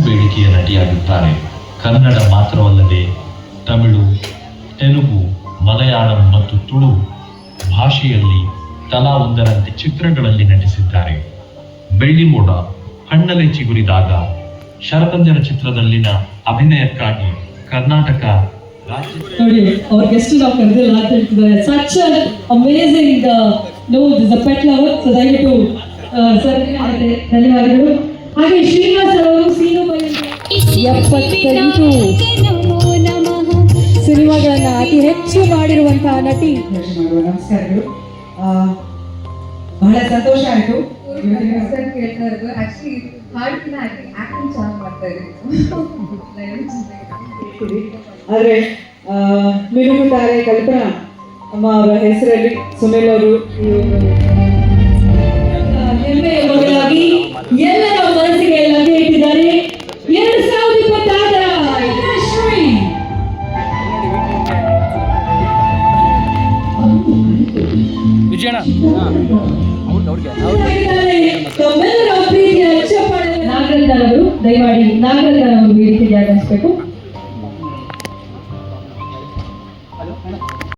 ಬೇಡಿಕೆಯ ನಟಿಯಾಗಿದ್ದಾರೆ. ಕನ್ನಡ ಮಾತ್ರವಲ್ಲದೆ ತಮಿಳು, ತೆಲುಗು, ಮಲಯಾಳಂ ಮತ್ತು ತುಳು ಭಾಷೆಯಲ್ಲಿ ತಲಾ ಒಂದರಂತೆ ಚಿತ್ರಗಳಲ್ಲಿ ನಟಿಸಿದ್ದಾರೆ. ಬೆಳ್ಳಿ ಮೋಡ, ಹಣ್ಣಲೆ ಚಿಗುರಿದಾಗ, ಶರಪಂಜರ ಚಿತ್ರದಲ್ಲಿನ ಅಭಿನಯಕ್ಕಾಗಿ ಕರ್ನಾಟಕ ರಾಜ್ಯ ನೋಡಿ ಅವ್ರ ಗೆಸ್ಟ್ ನಾವು ಕರೆದಿಲ್ಲ ಅಂತ ಹೇಳ್ತಿದ್ದಾರೆ. Such amazing pet lover. So ದಯವಿಟ್ಟು ಸರ್ ಧನ್ಯವಾದಗಳು. ಹಾಗೆ ಶ್ರೀನಿವಾಸ್ ಅವರು ಸೀನು 78 ಸಿನಿಮಾಗಳನ್ನ ಅತಿ ಹೆಚ್ಚು ಮಾಡಿರುವಂತಹ ನಟಿ. ನಮಸ್ಕಾರಗಳು. ಬಹಳ ಸಂತೋಷ ಆಯಿತು. ಕೇಳ್ತಾ ಇರೋದು ಆಕ್ಚುಲಿ ಹಾಡಿನ ಆಕ್ಟಿಂಗ್ ಚೆನ್ನಾಗಿ ಮಾಡ್ತಾ ಇದ್ದೀವಿ. ಆದರೆ ಮಿನುಗುತ್ತಾರೆ ಕಲ್ಪನಾ ಅಮ್ಮ ಅವರ ಹೆಸರಲ್ಲಿ ಸುನಿಲ್ ಅವರು ಹೆಮ್ಮೆಯ ಮಗಳಾಗಿ ಎಲ್ಲರ ಮನಸ್ಸಿಗೆ ಲಗ್ಗೆ ಇಟ್ಟಿದ್ದಾರೆ. 2026 ಶ್ರೀ ವಿಜಯಣ್ಣ ತಮ್ಮೆಲ್ಲರ ಪ್ರೀತಿಯ ಚಪ್ಪಾಳೆ. ನಾಗರತ್ನ ಅವರು ದಯಮಾಡಿ ನಾಗರತ್ನ ಅವರು ವೇದಿಕೆಗೆ ಆಗಮಿಸಬೇಕು.